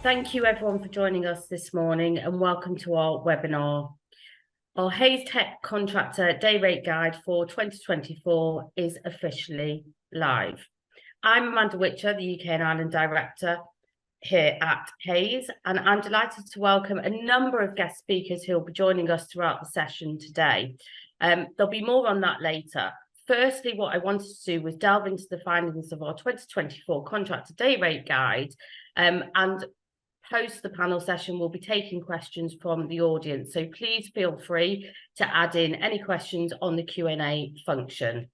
Thank you everyone for joining us this morning and welcome to our webinar. Our Hays Tech Contractor Day Rate Guide for 2024 is officially live. I'm Amanda Witcher, the UK and Ireland Director here at Hays, and I'm delighted to welcome a number of guest speakers who will be joining us throughout the session today. There'll be more on that later. Firstly, what I wanted to do was delve into the findings of our 2024 Contractor Day Rate Guide, and post the panel session, we'll be taking questions from the audience. So please feel free to add in any questions on the Q&A function.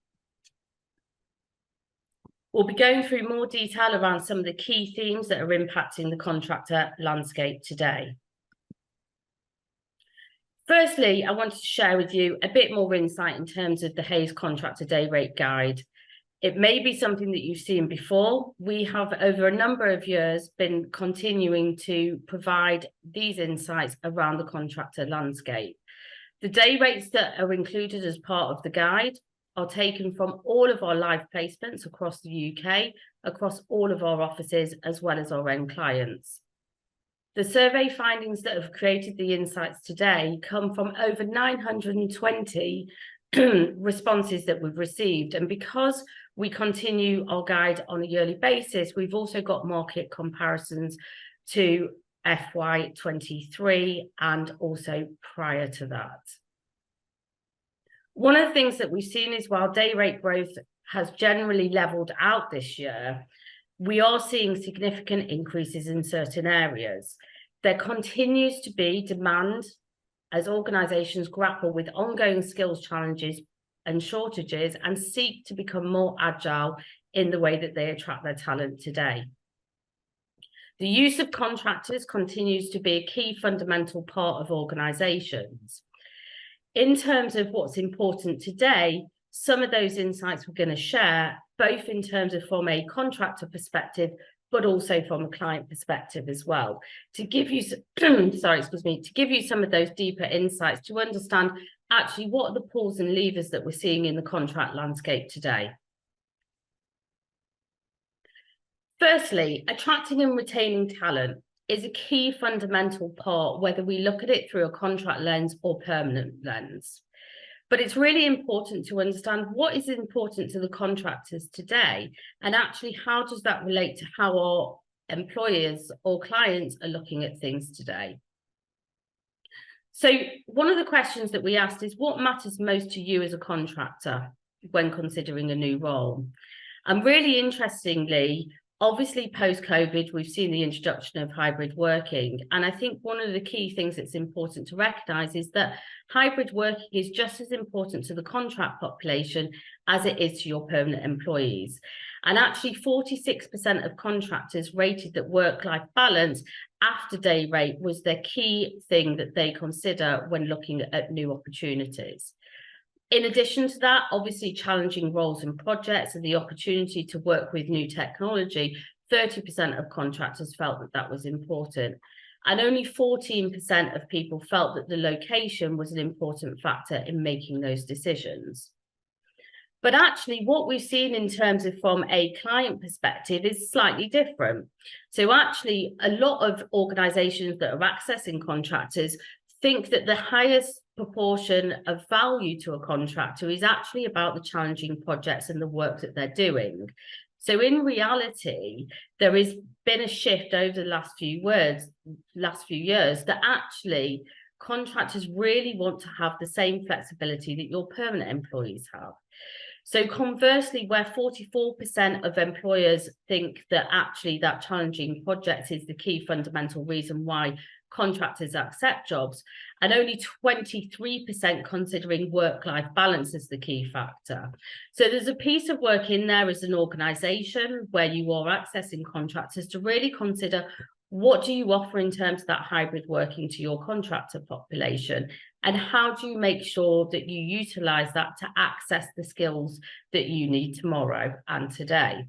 We'll be going through more detail around some of the key themes that are impacting the contractor landscape today. Firstly, I wanted to share with you a bit more insight in terms of the Hays Contractor Day Rate Guide. It may be something that you've seen before. We have, over a number of years, been continuing to provide these insights around the contractor landscape. The day rates that are included as part of the guide are taken from all of our live placements across the UK, across all of our offices, as well as our end clients. The survey findings that have created the insights today come from over 920 responses that we've received. And because we continue our guide on a yearly basis, we've also got market comparisons to FY23 and also prior to that. One of the things that we've seen is while day rate growth has generally leveled out this year, we are seeing significant increases in certain areas. There continues to be demand as organisations grapple with ongoing skills challenges and shortages and seek to become more agile in the way that they attract their talent today. The use of contractors continues to be a key fundamental part of organisations. In terms of what's important today, some of those insights we're going to share, both in terms of from a contractor perspective, but also from a client perspective as well, to give you, to give you some of those deeper insights to understand actually what are the pulls and levers that we're seeing in the contract landscape today. Firstly, attracting and retaining talent is a key fundamental part, whether we look at it through a contract lens or permanent lens. But it's really important to understand what is important to the contractors today, and actually how does that relate to how our employers or clients are looking at things today. So one of the questions that we asked is, what matters most to you as a contractor when considering a new role? And really interestingly, obviously post-COVID, we've seen the introduction of hybrid working. And I think one of the key things that's important to recognise is that hybrid working is just as important to the contract population as it is to your permanent employees. And actually 46% of contractors rated that work-life balance after day rate was their key thing that they consider when looking at new opportunities. In addition to that, obviously challenging roles and projects and the opportunity to work with new technology, 30% of contractors felt that that was important. And only 14% of people felt that the location was an important factor in making those decisions. But actually what we've seen in terms of from a client perspective is slightly different. So actually a lot of organisations that are accessing contractors think that the highest proportion of value to a contractor is actually about the challenging projects and the work that they're doing. So in reality, there has been a shift over the last few years that actually contractors really want to have the same flexibility that your permanent employees have. So conversely, where 44% of employers think that actually that challenging project is the key fundamental reason why contractors accept jobs, and only 23% considering work-life balance as the key factor. So there's a piece of work in there as an organisation where you are accessing contractors to really consider what do you offer in terms of that hybrid working to your contractor population, and how do you make sure that you utilise that to access the skills that you need tomorrow and today.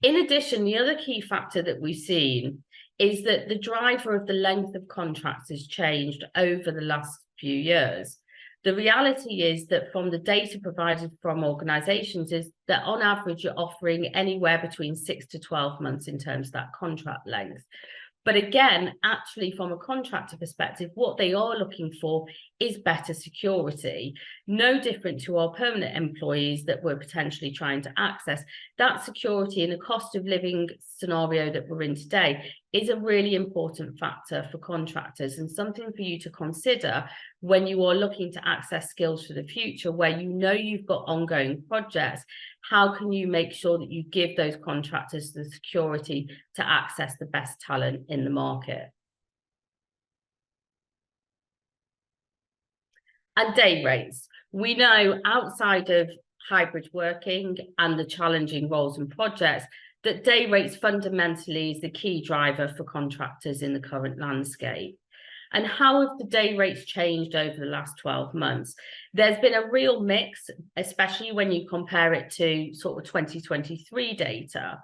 In addition, the other key factor that we've seen is that the driver of the length of contracts has changed over the last few years. The reality is that from the data provided from organisations is that on average, you're offering anywhere between 6 to 12 months in terms of that contract length. But again, actually, from a contractor perspective, what they are looking for is better security, no different to our permanent employees that we're potentially trying to access. That security in a cost of living scenario that we're in today is a really important factor for contractors and something for you to consider when you are looking to access skills for the future, where you know you've got ongoing projects. How can you make sure that you give those contractors the security to access the best talent in the market? And day rates. We know outside of hybrid working and the challenging roles and projects, that day rates fundamentally is the key driver for contractors in the current landscape. And how have the day rates changed over the last 12 months? There's been a real mix, especially when you compare it to sort of 2023 data.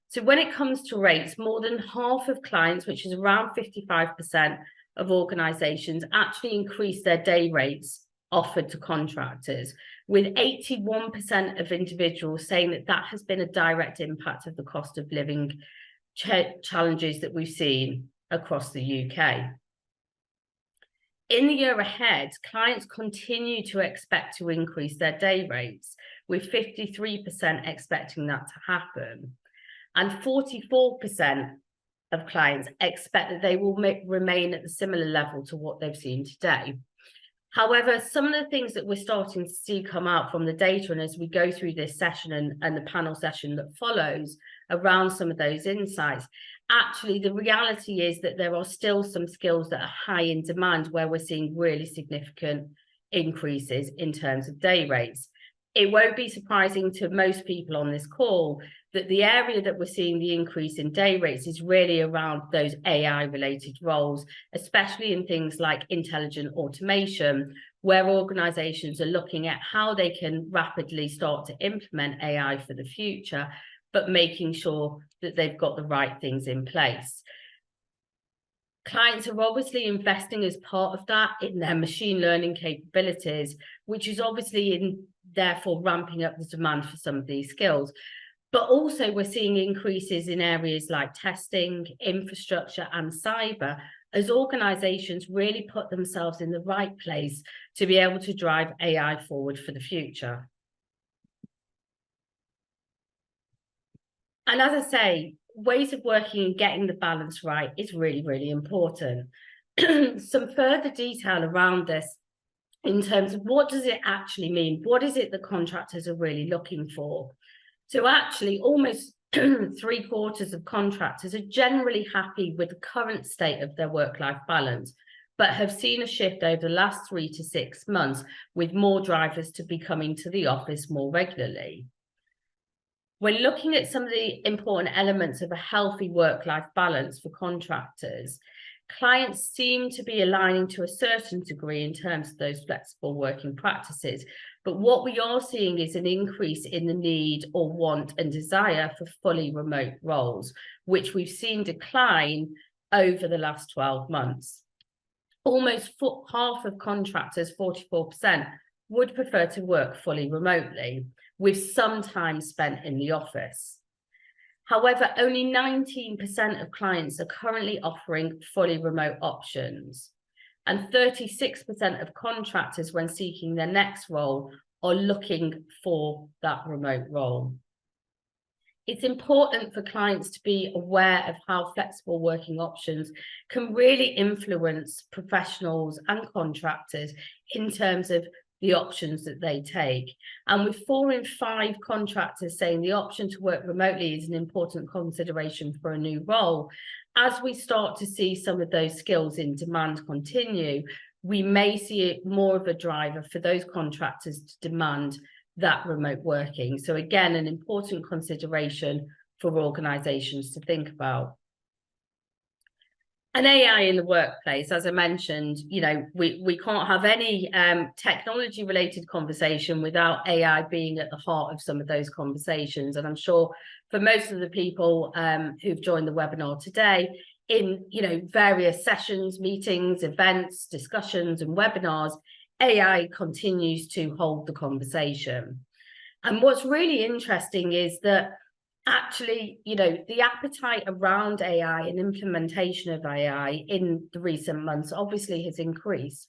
So when it comes to rates, more than half of clients, which is around 55% of organisations, actually increase their day rates offered to contractors, with 81% of individuals saying that that has been a direct impact of the cost of living challenges that we've seen across the UK. In the year ahead, clients continue to expect to increase their day rates, with 53% expecting that to happen. And 44% of clients expect that they will remain at a similar level to what they've seen today. However, some of the things that we're starting to see come out from the data, and as we go through this session and the panel session that follows around some of those insights, actually the reality is that there are still some skills that are high in demand where we're seeing really significant increases in terms of day rates. It won't be surprising to most people on this call that the area that we're seeing the increase in day rates is really around those AI related roles, especially in things like intelligent automation, where organizations are looking at how they can rapidly start to implement AI for the future, but making sure that they've got the right things in place. Clients are obviously investing as part of that in their machine learning capabilities, which is obviously therefore ramping up the demand for some of these skills. But also we're seeing increases in areas like testing, infrastructure, and cyber, as organizations really put themselves in the right place to be able to drive AI forward for the future. And as I say, ways of working and getting the balance right is really, really important. Some further detail around this in terms of what does it actually mean? What is it that contractors are really looking for? So actually, almost 3/4 of contractors are generally happy with the current state of their work-life balance, but have seen a shift over the last 3 to 6 months, with more drivers to be coming to the office more regularly. When looking at some of the important elements of a healthy work-life balance for contractors, clients seem to be aligning to a certain degree in terms of those flexible working practices. But what we are seeing is an increase in the need or want and desire for fully remote roles, which we've seen decline over the last 12 months. Almost half of contractors, 44%, would prefer to work fully remotely, with some time spent in the office. However, only 19% of clients are currently offering fully remote options, and 36% of contractors, when seeking their next role, are looking for that remote role. It's important for clients to be aware of how flexible working options can really influence professionals and contractors in terms of the options that they take. And with 4 in 5 contractors saying the option to work remotely is an important consideration for a new role, as we start to see some of those skills in demand continue, we may see it more of a driver for those contractors to demand that remote working. So again, an important consideration for organizations to think about. And AI in the workplace, as I mentioned, you know, we can't have any technology related conversation without AI being at the heart of some of those conversations. And I'm sure for most of the people who've joined the webinar today, in various sessions, meetings, events, discussions and webinars, AI continues to hold the conversation. And what's really interesting is that actually, the appetite around AI and implementation of AI in the recent months obviously has increased,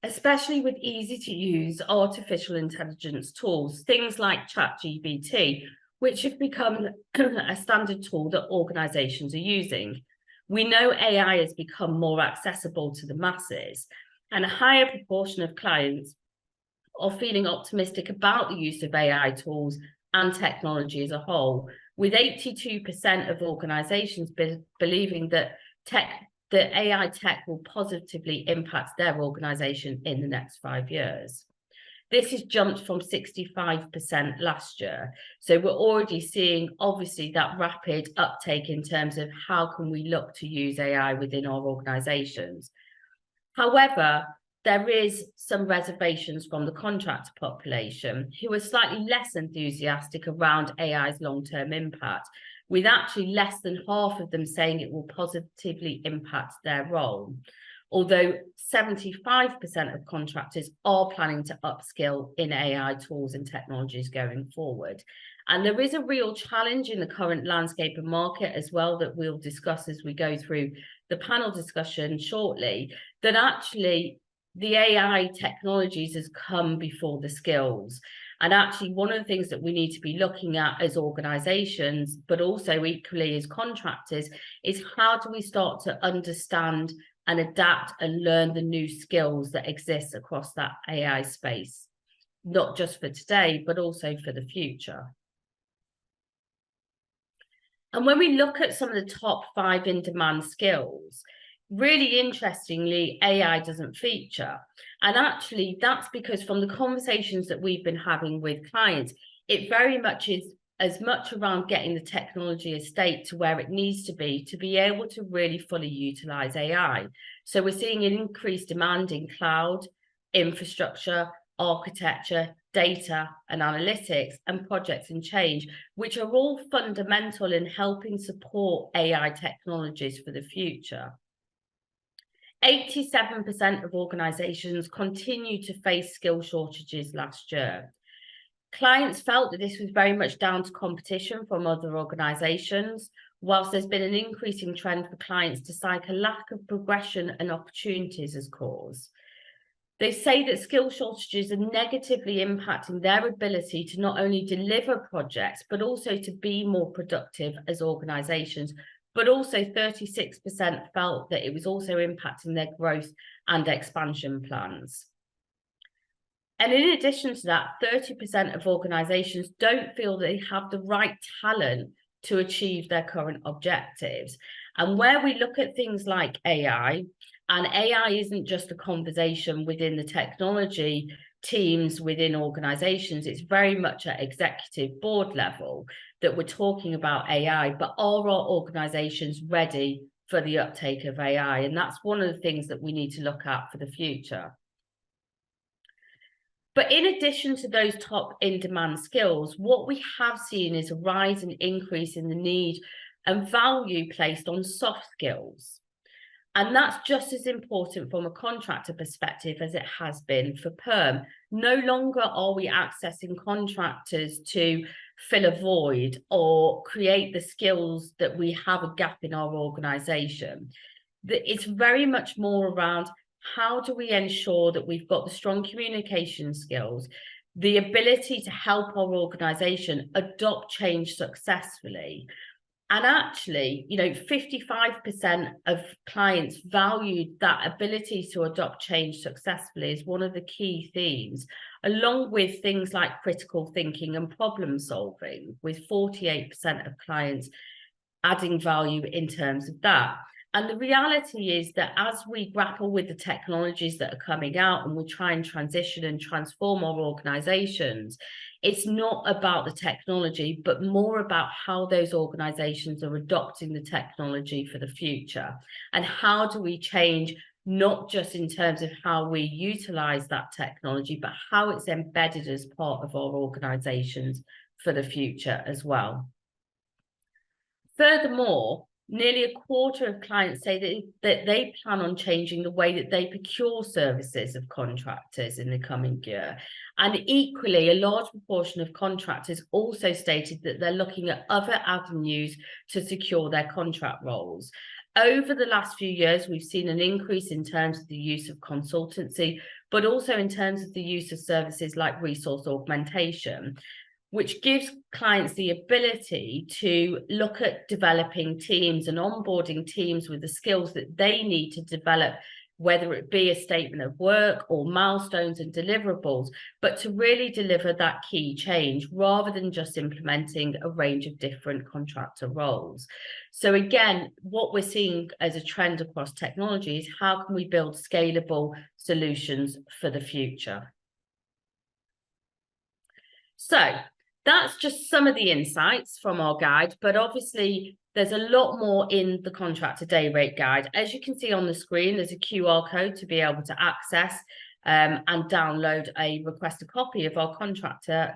especially with easy to use artificial intelligence tools, things like ChatGPT, which have become a standard tool that organizations are using. We know AI has become more accessible to the masses, and a higher proportion of clients are feeling optimistic about the use of AI tools and technology as a whole, with 82% of organizations believing that AI tech will positively impact their organization in the next 5 years. This has jumped from 65% last year. So we're already seeing, obviously, that rapid uptake in terms of how can we look to use AI within our organizations. However, there is some reservations from the contractor population who are slightly less enthusiastic around AI's long-term impact, with actually less than half of them saying it will positively impact their role. Although 75% of contractors are planning to upskill in AI tools and technologies going forward. And there is a real challenge in the current landscape and market as well that we'll discuss as we go through the panel discussion shortly, that actually the AI technologies has come before the skills. And actually, one of the things that we need to be looking at as organizations, but also equally as contractors, is how do we start to understand and adapt and learn the new skills that exist across that AI space, not just for today, but also for the future. And when we look at some of the top 5 in-demand skills, really interestingly, AI doesn't feature. And actually, that's because from the conversations that we've been having with clients, it very much is as much around getting the technology estate to where it needs to be able to really fully utilize AI. So we're seeing an increased demand in cloud, infrastructure, architecture, data and analytics, and projects and change, which are all fundamental in helping support AI technologies for the future. 87% of organizations continue to face skill shortages last year. Clients felt that this was very much down to competition from other organizations, whilst there's been an increasing trend for clients to cite a lack of progression and opportunities as cause. They say that skill shortages are negatively impacting their ability to not only deliver projects, but also to be more productive as organizations. But also 36% felt that it was also impacting their growth and expansion plans. And in addition to that, 30% of organizations don't feel they have the right talent to achieve their current objectives. And where we look at things like AI, and AI isn't just a conversation within the technology teams within organizations, it's very much at executive board level that we're talking about AI, but are our organizations ready for the uptake of AI? And that's one of the things that we need to look at for the future. But in addition to those top in-demand skills, what we have seen is a rise and increase in the need and value placed on soft skills. And that's just as important from a contractor perspective as it has been for perm. No longer are we accessing contractors to fill a void or create the skills that we have a gap in our organization. It's very much more around how do we ensure that we've got the strong communication skills, the ability to help our organization adopt change successfully. And actually, 55% of clients valued that ability to adopt change successfully as one of the key themes, along with things like critical thinking and problem solving, with 48% of clients adding value in terms of that. And the reality is that as we grapple with the technologies that are coming out and we try and transition and transform our organizations, it's not about the technology, but more about how those organizations are adopting the technology for the future. And how do we change, not just in terms of how we utilize that technology, but how it's embedded as part of our organizations for the future as well. Furthermore, Nearly a quarter of clients say that they plan on changing the way that they procure services of contractors in the coming year. And equally, a large proportion of contractors also stated that they're looking at other avenues to secure their contract roles. Over the last few years, we've seen an increase in terms of the use of consultancy, but also in terms of the use of services like resource augmentation, which gives clients the ability to look at developing teams and onboarding teams with the skills that they need to develop, whether it be a statement of work or milestones and deliverables, but to really deliver that key change rather than just implementing a range of different contractor roles. So again, what we're seeing as a trend across technology is how can we build scalable solutions for the future? So that's just some of the insights from our guide, but obviously there's a lot more in the Contractor Day Rate guide. As you can see on the screen, there's a QR code to be able to access and download a request a copy of our Contractor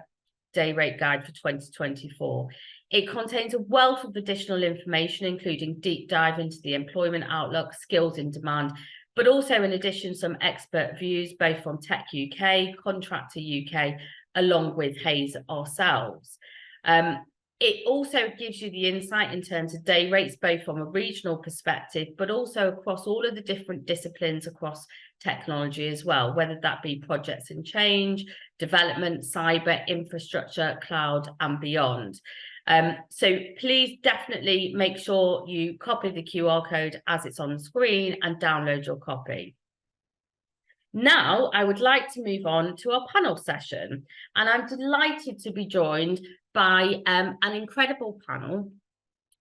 Day Rate guide for 2024. It contains a wealth of additional information, including deep dive into the employment outlook, skills in demand, but also in addition, some expert views, both from Tech UK, Contractor UK, along with Hays ourselves. It also gives you the insight in terms of day rates, both from a regional perspective, but also across all of the different disciplines across technology as well, whether that be projects and change, development, cyber, infrastructure, cloud, and beyond. So please definitely make sure you copy the QR code as it's on the screen and download your copy. Now, I would like to move on to our panel session, and I'm delighted to be joined by an incredible panel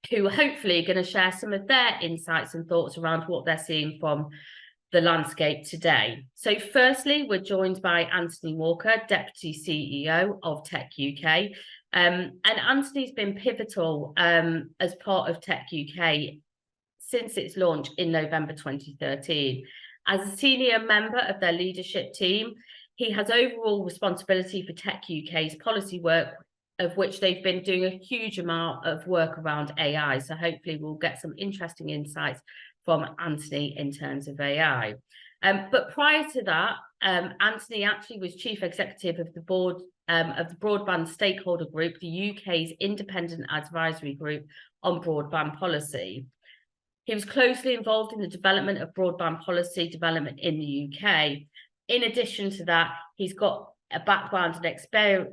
who hopefully are going to share some of their insights and thoughts around what they're seeing from the landscape today. So firstly, we're joined by Anthony Walker, Deputy CEO of Tech UK. And Anthony's been pivotal as part of Tech UK since its launch in November 2013. As a senior member of their leadership team, he has overall responsibility for Tech UK's policy work, of which they've been doing a huge amount of work around AI. So hopefully we'll get some interesting insights from Anthony in terms of AI. But prior to that, Anthony actually was Chief Executive of the board of the Broadband Stakeholder Group, the UK's independent advisory group on broadband policy. He was closely involved in the development of broadband policy development in the UK. In addition to that, he's got a background and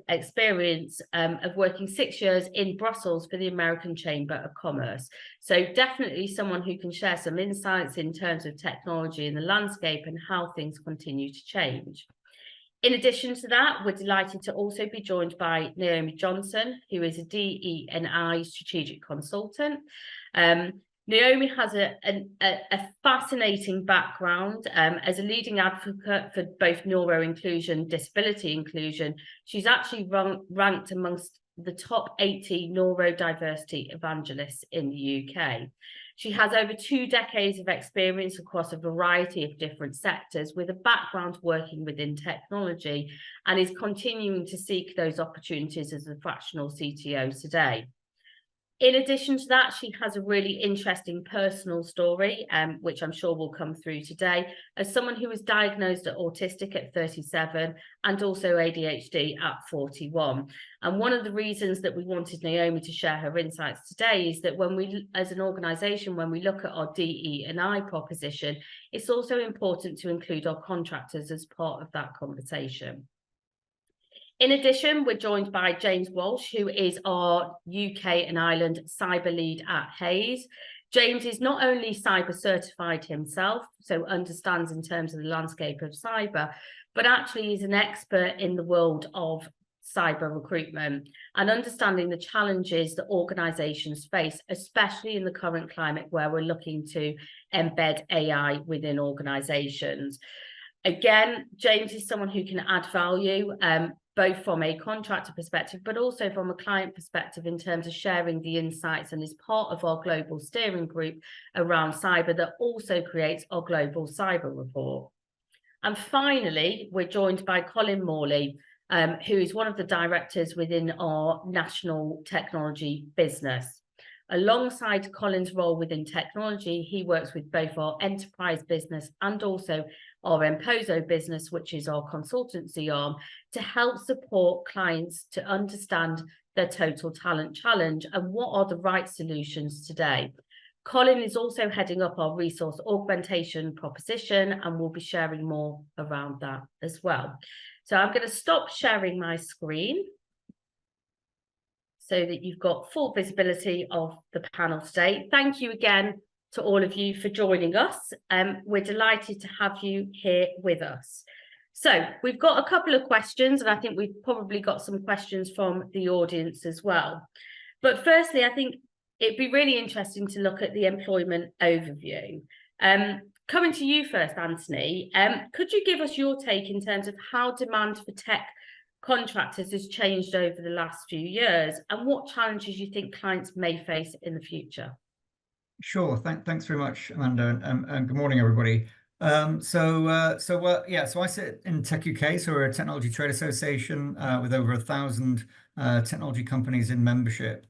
experience of working 6 years in Brussels for the American Chamber of Commerce. So definitely someone who can share some insights in terms of technology in the landscape and how things continue to change. In addition to that, we're delighted to also be joined by Naomi Johnson, who is a DE&I strategic consultant. Naomi has a fascinating background as a leading advocate for both neuro inclusion, disability inclusion. She's actually ranked amongst the top 80 neurodiversity evangelists in the UK. She has over 2 decades of experience across a variety of different sectors with a background working within technology and is continuing to seek those opportunities as a fractional CTO today. In addition to that, she has a really interesting personal story, which I'm sure will come through today, as someone who was diagnosed as autistic at 37 and also ADHD at 41. And one of the reasons that we wanted Naomi to share her insights today is that when we, as an organisation, when we look at our DE&I proposition, it's also important to include our contractors as part of that conversation. In addition, we're joined by James Walsh, who is our UK and Ireland cyber lead at Hays. James is not only cyber certified himself, so understands in terms of the landscape of cyber, but actually is an expert in the world of cyber recruitment and understanding the challenges that organisations face, especially in the current climate where we're looking to embed AI within organisations. Again, James is someone who can add value, both from a contractor perspective, but also from a client perspective in terms of sharing the insights, and is part of our global steering group around cyber that also creates our global cyber report. And finally, we're joined by Colin Morley, who is one of the directors within our national technology business. Alongside Colin's role within technology, he works with both our enterprise business and also our Emposo business, which is our consultancy arm, to help support clients to understand their total talent challenge and what are the right solutions today. Colin is also heading up our resource augmentation proposition and will be sharing more around that as well. So I'm going to stop sharing my screen so that you've got full visibility of the panel today. Thank you again to all of you for joining us. We're delighted to have you here with us. So we've got a couple of questions, and I think we've probably got some questions from the audience as well. But firstly, I think it'd be really interesting to look at the employment overview. Coming to you first, Anthony, could you give us your take in terms of how demand for tech contractors has changed over the last few years and what challenges you think clients may face in the future? Sure. Thanks very much, Amanda, and good morning, everybody. So I sit in Tech UK, so we're a technology trade association with over 1,000 technology companies in membership,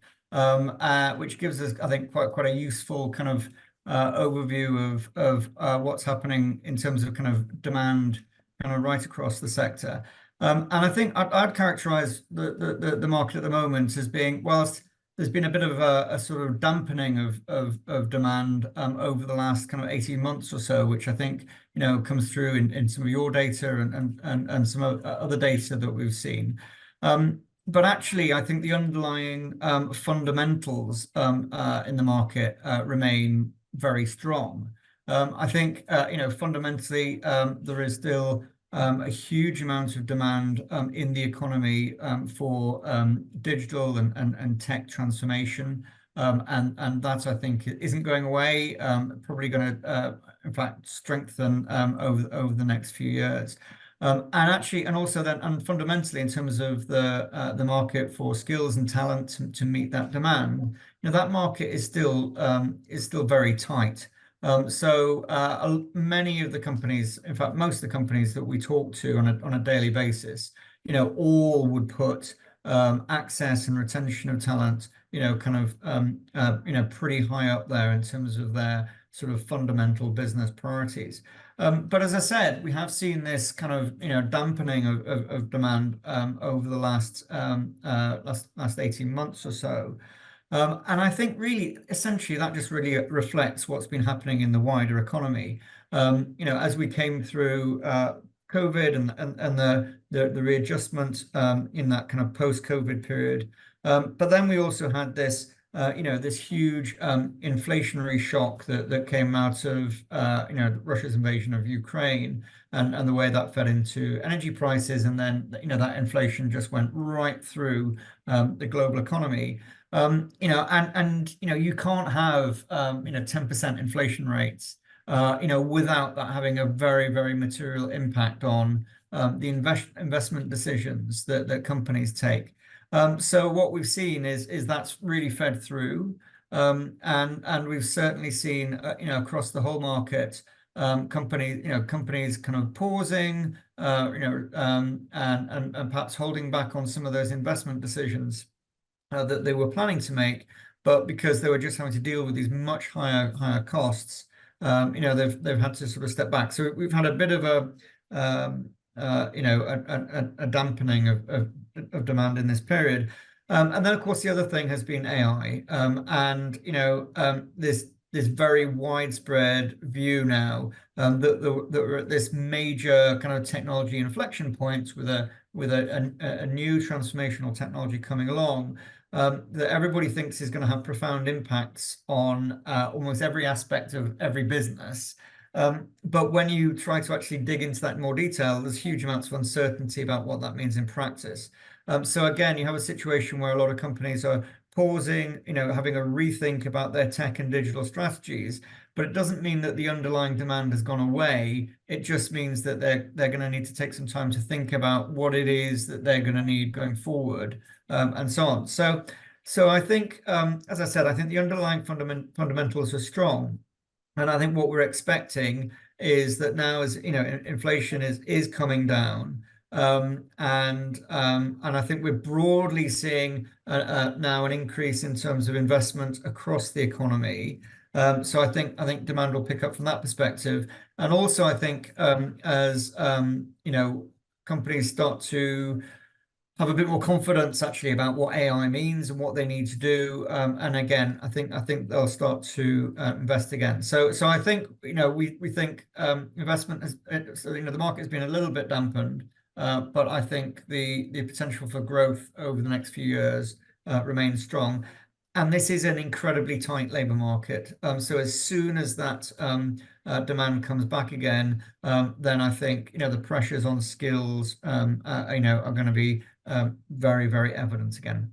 which gives us, I think, quite a useful kind of overview of what's happening in terms of kind of demand kind of right across the sector. And I think I'd characterize the market at the moment as being, whilst there's been a bit of a sort of dampening of demand over the last kind of 18 months or so, which I think, you know, comes through in some of your data and some other data that we've seen. But actually, I think the underlying fundamentals in the market remain very strong. I think, you know, fundamentally, there is still a huge amount of demand in the economy for digital and tech transformation. And that, I think, isn't going away, probably going to, in fact, strengthen over the next few years. And also then, fundamentally, in terms of the market for skills and talent to meet that demand, you know, that market is still very tight. So many of the companies, in fact, most of the companies that we talk to on a daily basis, you know, all would put access and retention of talent, you know, kind of, you know, pretty high up there in terms of their sort of fundamental business priorities. But as I said, we have seen this kind of, you know, dampening of demand over the last 18 months or so. And I think really, essentially, that just really reflects what's been happening in the wider economy. You know, as we came through COVID and the readjustment in that kind of post-COVID period. But then we also had this, you know, this huge inflationary shock that came out of, you know, Russia's invasion of Ukraine and the way that fed into energy prices. And then, you know, that inflation just went right through the global economy. You know, and you know, you can't have you know, 10% inflation rates, you know, without that having a very, very material impact on the investment decisions that companies take. So what we've seen is that's really fed through, and we've certainly seen, you know, across the whole market, companies kind of pausing, you know, and perhaps holding back on some of those investment decisions that they were planning to make, but because they were just having to deal with these much higher costs, you know, they've had to sort of step back. So we've had a bit of a you know, a dampening of demand in this period, and then of course the other thing has been AI, and you know, this very widespread view now that we're at this major kind of technology inflection point with a new transformational technology coming along, that everybody thinks is going to have profound impacts on almost every aspect of every business. But when you try to actually dig into that in more detail, there's huge amounts of uncertainty about what that means in practice. So again, you have a situation where a lot of companies are pausing, you know, having a rethink about their tech and digital strategies, but it doesn't mean that the underlying demand has gone away. It just means that they're going to need to take some time to think about what it is that they're going to need going forward, and so on. So I think, as I said, I think the underlying fundamentals are strong, and I think what we're expecting is that now, as you know, inflation is coming down. And I think we're broadly seeing now an increase in terms of investment across the economy. So I think demand will pick up from that perspective. And also I think as companies start to have a bit more confidence actually about what AI means and what they need to do. And again, I think they'll start to invest again. So I think we think investment has the market has been a little bit dampened, but I think the potential for growth over the next few years remains strong. And this is an incredibly tight labor market. So as soon as that demand comes back again, then I think the pressures on skills are going to be very, very evident again.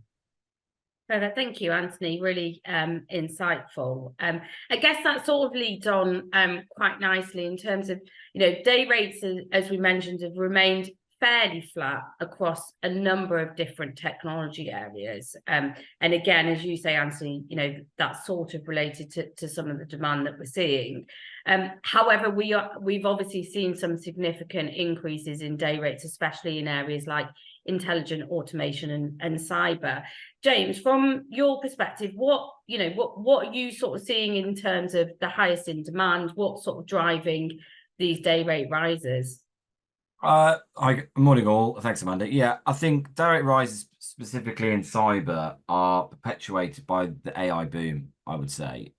Perfect. Thank you, Anthony. Really insightful. I guess that sort of leads on quite nicely in terms of, day rates, as we mentioned, have remained fairly flat across a number of different technology areas. And again, as you say, Anthony, that's sort of related to some of the demand that we're seeing. However, we've obviously seen some significant increases in day rates, especially in areas like intelligent automation and cyber. James, from your perspective, what are you sort of seeing in terms of the highest in demand? What's sort of driving these day rate rises? Morning all. Thanks, Amanda. Yeah, I think direct rises specifically in cyber are perpetuated by the AI boom, I would say.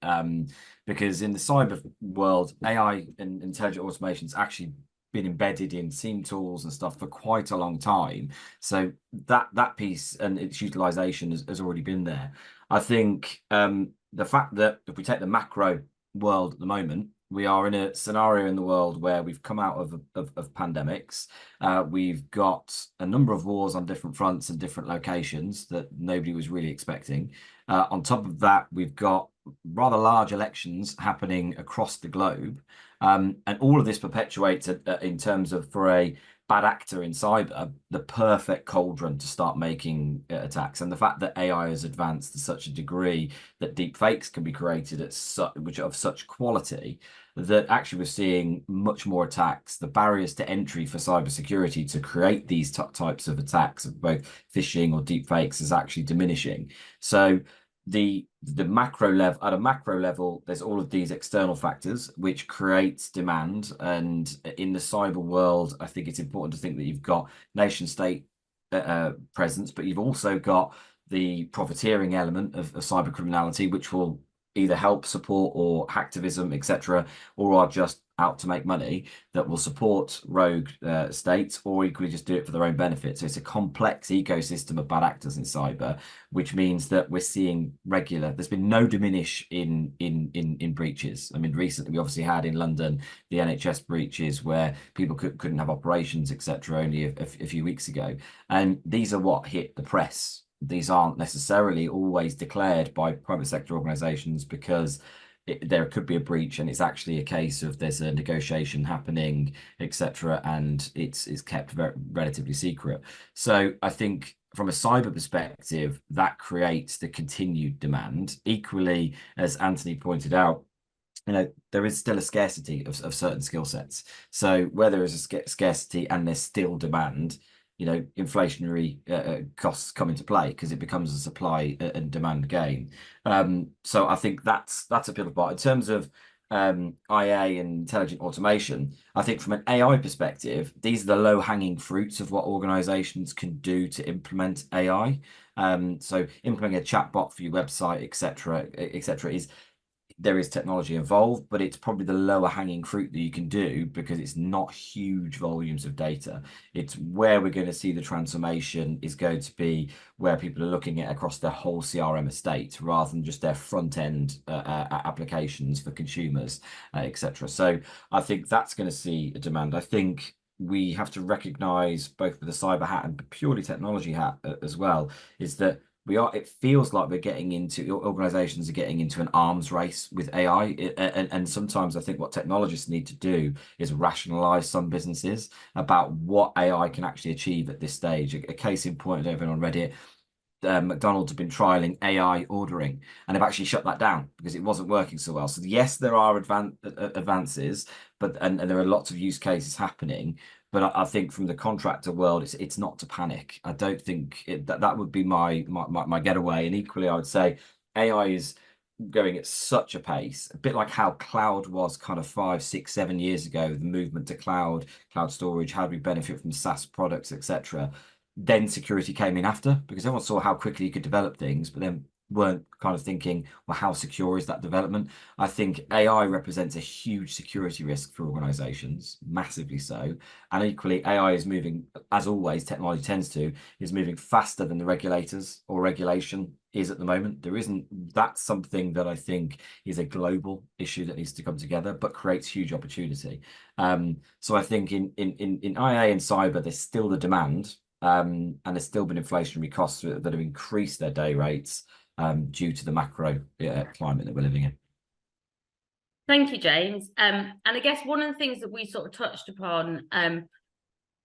Because in the cyber world, AI and intelligent automation's actually been embedded in SIEM tools and stuff for quite a long time. So that piece and its utilization has already been there. I think the fact that if we take the macro world at the moment, we are in a scenario in the world where we've come out of pandemics. We've got a number of wars on different fronts and different locations that nobody was really expecting. On top of that, we've got rather large elections happening across the globe. And all of this perpetuates in terms of, for a bad actor in cyber, the perfect cauldron to start making attacks. And the fact that AI has advanced to such a degree that deep fakes can be created which are of such quality that actually we're seeing much more attacks. The barriers to entry for cybersecurity to create these types of attacks, of both phishing or deep fakes, is actually diminishing. So the macro level, at a macro level, there's all of these external factors which creates demand. And in the cyber world, I think it's important to think that you've got nation state presence, but you've also got the profiteering element of cyber criminality, which will either help support or hacktivism, etc., or are just out to make money, that will support rogue states, or equally just do it for their own benefit. So it's a complex ecosystem of bad actors in cyber, which means that we're seeing there's been no diminish in breaches. I mean, recently we obviously had in London the NHS breaches where people couldn't have operations, etc., only a few weeks ago. And these are what hit the press. These aren't necessarily always declared by private sector organizations because there could be a breach and it's actually a case of there's a negotiation happening, etc., and it's kept relatively secret. So I think from a cyber perspective, that creates the continued demand. Equally, as Anthony pointed out, there is still a scarcity of certain skill sets. So where there is a scarcity and there's still demand, inflationary costs come into play because it becomes a supply and demand game. So I think that's a pivotal part. In terms of IA and intelligent automation, I think from an AI perspective, these are the low-hanging fruits of what organizations can do to implement AI. So implementing a chatbot for your website, etc., there is technology involved, but it's probably the lower hanging fruit that you can do because it's not huge volumes of data. It's where we're going to see the transformation is going to be where people are looking at across their whole CRM estate rather than just their front end applications for consumers, etc. So I think that's going to see a demand. I think we have to recognize, both with the cyber hat and purely technology hat as well, is that it feels like organizations are getting into an arms race with AI. And sometimes I think what technologists need to do is rationalize some businesses about what AI can actually achieve at this stage. A case in point, I don't know if anyone read it, McDonald's have been trialing AI ordering and have actually shut that down because it wasn't working so well. So yes, there are advances, and there are lots of use cases happening, But I think from the contractor world, it's not to panic. I don't think that would be my getaway. And equally, I would say AI is going at such a pace, a bit like how cloud was kind of 5, 6, 7 years ago, the movement to cloud storage, how do we benefit from SaaS products, etc. Then security came in after, because everyone saw how quickly you could develop things, but then weren't kind of thinking, well, how secure is that development? I think AI represents a huge security risk for organizations, massively so. And equally, AI is moving, as always, technology tends to, is moving faster than the regulators or regulation is at the moment. That's something that I think is a global issue that needs to come together, but creates huge opportunity. So I think in IA and cyber, there's still the demand, and there's still been inflationary costs that have increased their day rates due to the macro climate that we're living in. Thank you, James. And I guess one of the things that we sort of touched upon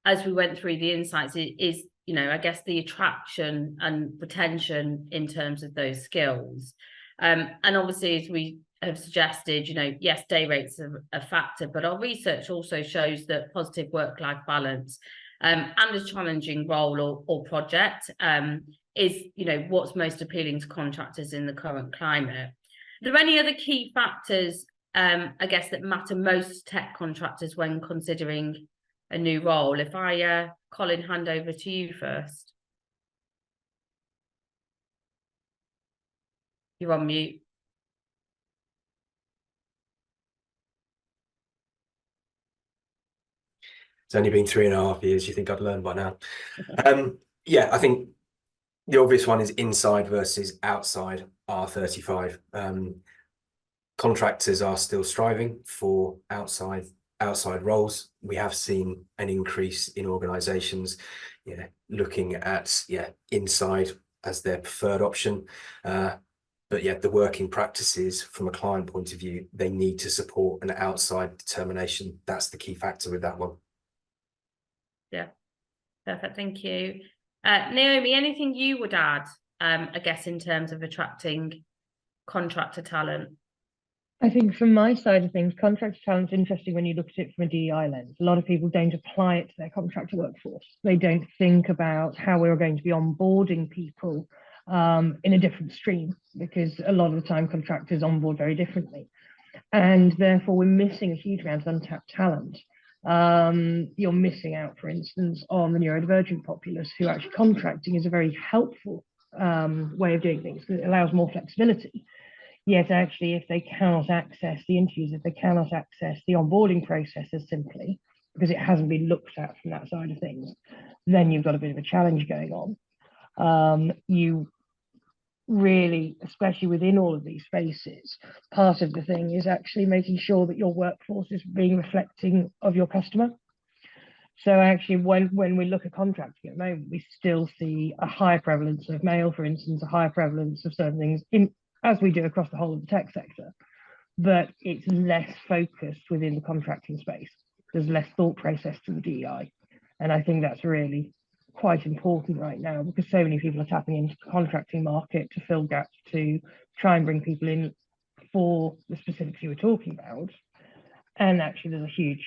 as we went through the insights is, I guess the attraction and retention in terms of those skills. And obviously, as we have suggested, yes, day rates are a factor, but our research also shows that positive work-life balance and a challenging role or project is, what's most appealing to contractors in the current climate. Are there any other key factors, I guess, that matter most to tech contractors when considering a new role? If I, Colin, hand over to you first. You're on mute. It's only been 3.5 years. You think I'd learn by now? Yeah, I think the obvious one is inside versus outside R35. Contractors are still striving for outside roles. We have seen an increase in organizations looking at inside as their preferred option. But yeah, the working practices from a client point of view, they need to support an outside determination. That's the key factor with that one. Yeah, perfect. Thank you. Naomi, anything you would add, I guess, in terms of attracting contractor talent? I think from my side of things, contractor talent's interesting when you look at it from a DEI lens. A lot of people don't apply it to their contractor workforce. They don't think about how we're going to be onboarding people in a different stream, because a lot of the time contractors onboard very differently. And therefore, we're missing a huge amount of untapped talent. You're missing out, for instance, on the neurodivergent populace, who actually contracting is a very helpful way of doing things, because it allows more flexibility. Yet actually, if they cannot access the interviews, if they cannot access the onboarding processes simply because it hasn't been looked at from that side of things, then you've got a bit of a challenge going on. You really, especially within all of these spaces, part of the thing is actually making sure that your workforce is being reflecting of your customer. So actually, when we look at contracting at the moment, we still see a higher prevalence of male, for instance, a higher prevalence of certain things as we do across the whole of the tech sector, but it's less focused within the contracting space. There's less thought process to the DEI. And I think that's really quite important right now, because so many people are tapping into the contracting market to fill gaps, to try and bring people in for the specifics you were talking about. And actually, there's a huge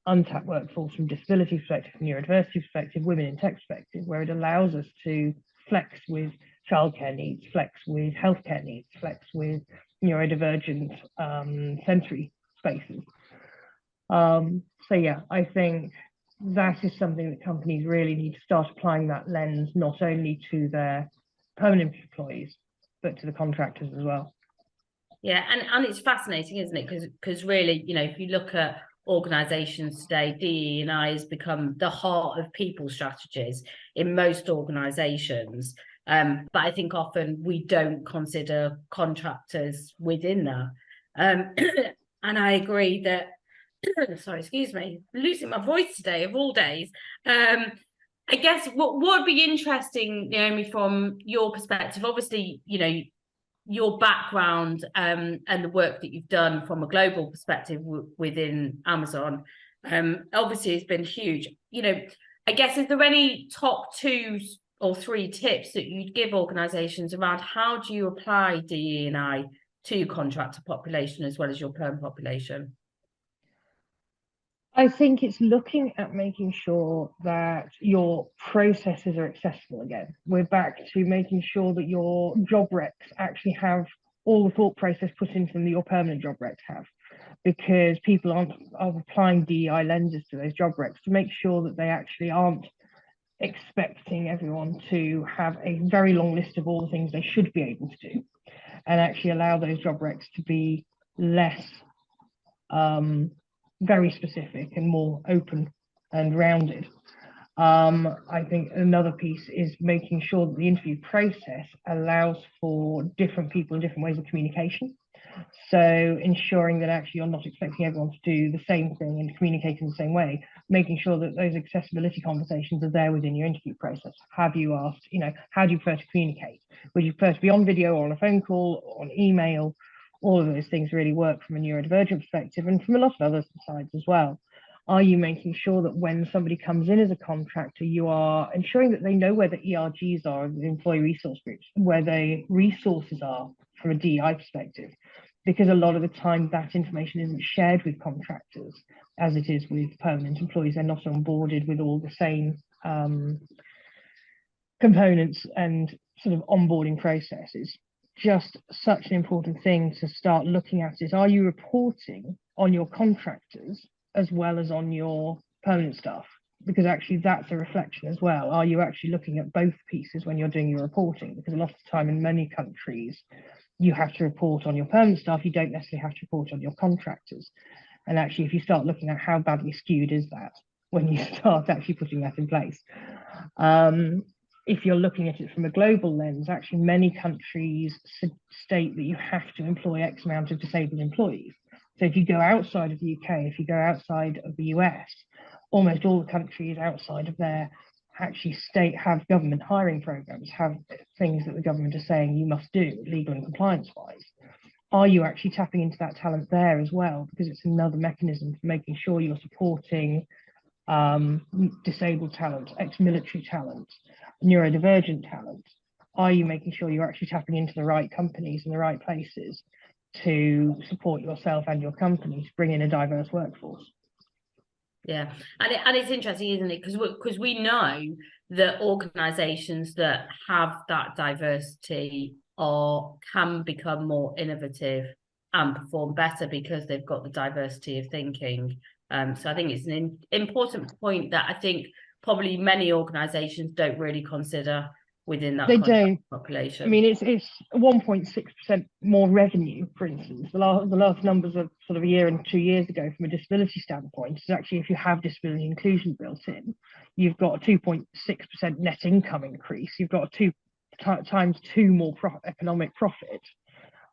untapped workforce from disability perspective, from neurodiversity perspective, women in tech perspective, where it allows us to flex with childcare needs, flex with healthcare needs, flex with neurodivergent sensory spaces. So yeah, I think that is something that companies really need to start applying that lens, not only to their permanent employees, but to the contractors as well. Yeah, and it's fascinating, isn't it? Because really, if you look at organizations today, DE&I has become the heart of people strategies in most organizations. But I think often we don't consider contractors within that. And I agree that, sorry, excuse me, I'm losing my voice today of all days. I guess what would be interesting, Naomi, from your perspective, obviously, your background and the work that you've done from a global perspective within Amazon, obviously has been huge. I guess, is there any top 2 or 3 tips that you'd give organizations around how do you apply DE&I to your contractor population as well as your perm population? I think it's looking at making sure that your processes are accessible again. We're back to making sure that your job recs actually have all the thought process put into them that your permanent job recs have, because people are applying DEI lenses to those job recs to make sure that they actually aren't expecting everyone to have a very long list of all the things they should be able to do, and actually allow those job recs to be less very specific and more open and rounded. I think another piece is making sure that the interview process allows for different people and different ways of communication. So ensuring that actually you're not expecting everyone to do the same thing and communicate in the same way, making sure that those accessibility conversations are there within your interview process. Have you asked, how do you prefer to communicate? Would you prefer to be on video or on a phone call or on email? All of those things really work from a neurodivergent perspective and from a lot of other sides as well. Are you making sure that when somebody comes in as a contractor, you are ensuring that they know where the ERGs are, the employee resource groups, where the resources are from a DEI perspective? Because a lot of the time that information isn't shared with contractors as it is with permanent employees. They're not onboarded with all the same components and sort of onboarding processes. Just such an important thing to start looking at is, are you reporting on your contractors as well as on your permanent staff? Because actually that's a reflection as well. Are you actually looking at both pieces when you're doing your reporting? Because a lot of the time in many countries, you have to report on your permanent staff, you don't necessarily have to report on your contractors. And actually, if you start looking at how badly skewed is that when you start actually putting that in place. If you're looking at it from a global lens, actually many countries state that you have to employ X amount of disabled employees. So if you go outside of the UK, if you go outside of the US, almost all the countries outside of there actually have government hiring programs, have things that the government is saying you must do, legal and compliance wise. Are you actually tapping into that talent there as well? Because it's another mechanism for making sure you're supporting disabled talent, ex-military talent, neurodivergent talent. Are you making sure you're actually tapping into the right companies and the right places to support yourself and your company to bring in a diverse workforce? Yeah, and it's interesting, isn't it? Because we know that organisations that have that diversity can become more innovative and perform better because they've got the diversity of thinking. So I think it's an important point that I think probably many organisations don't really consider within that population. I mean, it's 1.6% more revenue, for instance. The last numbers of sort of a year and 2 years ago from a disability standpoint is actually, if you have disability inclusion built in, you've got a 2.6% net income increase. You've got a times two more economic profit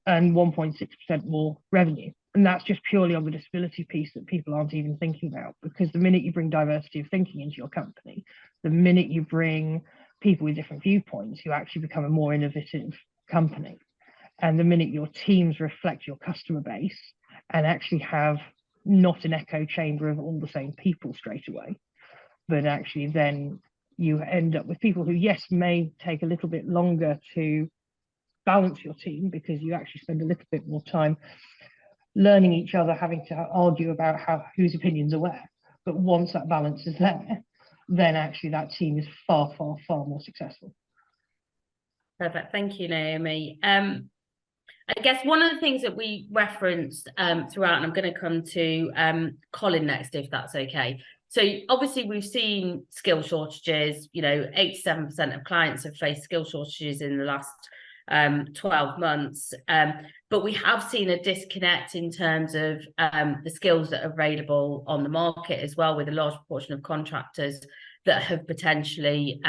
and 1.6% more revenue. And that's just purely on the disability piece that people aren't even thinking about, because the minute you bring diversity of thinking into your company, the minute you bring people with different viewpoints, you actually become a more innovative company. And the minute your teams reflect your customer base and actually have not an echo chamber of all the same people straight away, but actually then you end up with people who, yes, may take a little bit longer to balance your team because you actually spend a little bit more time learning each other, having to argue about whose opinions are where. But once that balance is there, then actually that team is far, far, far more successful. Perfect. Thank you, Naomi. I guess one of the things that we referenced throughout, and I'm going to come to Colin next, if that's okay. So obviously we've seen skill shortages, 87% of clients have faced skill shortages in the last 12 months. But we have seen a disconnect in terms of the skills that are available on the market as well, with a large proportion of contractors that have potentially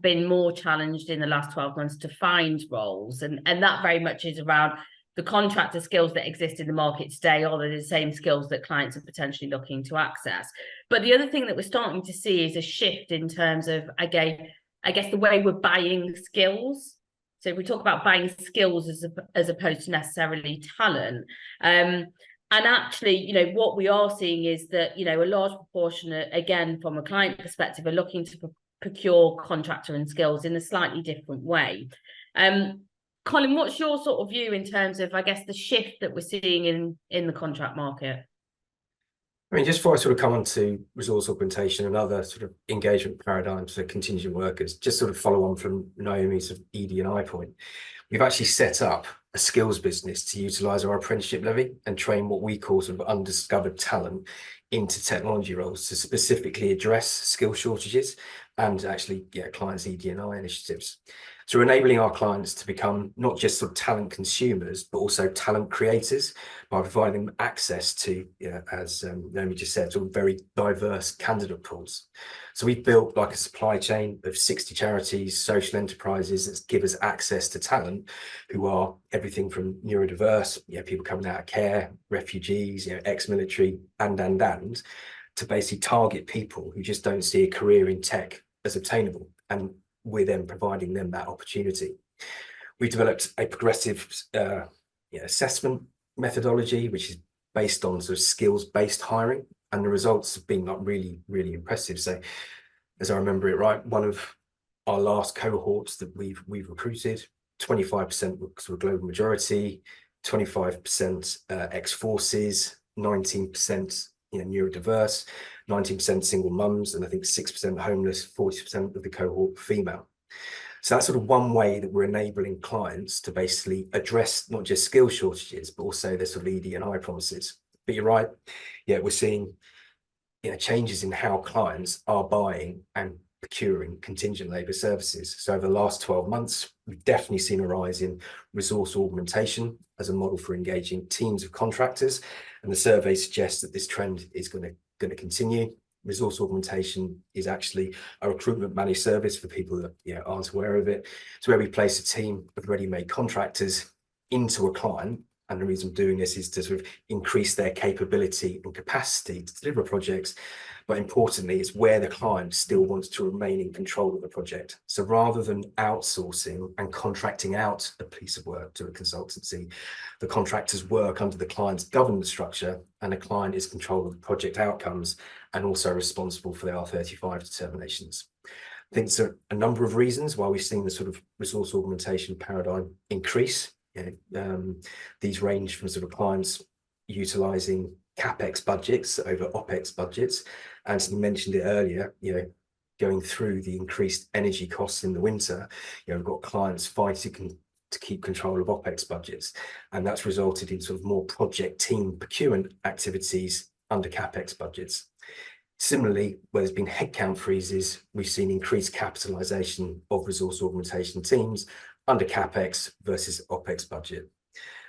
been more challenged in the last 12 months to find roles. And that very much is around the contractor skills that exist in the market today, or the same skills that clients are potentially looking to access. But the other thing that we're starting to see is a shift in terms of, again, I guess the way we're buying skills. So if we talk about buying skills as opposed to necessarily talent, and actually, what we are seeing is that, a large proportion, again, from a client perspective, are looking to procure contractor and skills in a slightly different way. Colin, what's your sort of view in terms of, I guess, the shift that we're seeing in the contract market? I mean, just before I sort of come on to resource augmentation and other sort of engagement paradigms for contingent workers, just sort of follow on from Naomi's sort of ED&I point, we've actually set up a skills business to utilise our apprenticeship levy and train what we call sort of undiscovered talent into technology roles to specifically address skill shortages and actually clients' ED&I initiatives. So we're enabling our clients to become not just sort of talent consumers, but also talent creators by providing them access to, as Naomi just said, sort of very diverse candidate pools. So we've built like a supply chain of 60 charities, social enterprises that give us access to talent who are everything from neurodiverse, people coming out of care, refugees, ex-military, and to basically target people who just don't see a career in tech as obtainable. And we're then providing them that opportunity. We developed a progressive assessment methodology, which is based on sort of skills-based hiring, and the results have been like really, really impressive. So, as I remember it right, one of our last cohorts that we've recruited, 25% were sort of global majority, 25% ex-forces, 19% neurodiverse, 19% single mums, and I think 6% homeless, 40% of the cohort female. So that's sort of one way that we're enabling clients to basically address not just skill shortages, but also their sort of ED&I promises. But you're right, we're seeing changes in how clients are buying and procuring contingent labour services. So over the last 12 months, we've definitely seen a rise in resource augmentation as a model for engaging teams of contractors. And the survey suggests that this trend is going to continue. Resource augmentation is actually a recruitment managed service for people that aren't aware of it. It's where we place a team of ready-made contractors into a client. And the reason I'm doing this is to sort of increase their capability and capacity to deliver projects. But importantly, it's where the client still wants to remain in control of the project. So rather than outsourcing and contracting out a piece of work to a consultancy, the contractors work under the client's governance structure, and the client is in control of the project outcomes and also responsible for the R35 determinations. I think there's a number of reasons why we've seen the sort of resource augmentation paradigm increase. These range from sort of clients utilising CapEx budgets over OpEx budgets. Anthony mentioned it earlier, going through the increased energy costs in the winter, we've got clients fighting to keep control of OpEx budgets. And that's resulted in sort of more project team procurement activities under CapEx budgets. Similarly, where there's been headcount freezes, we've seen increased capitalisation of resource augmentation teams under CapEx versus OpEx budget.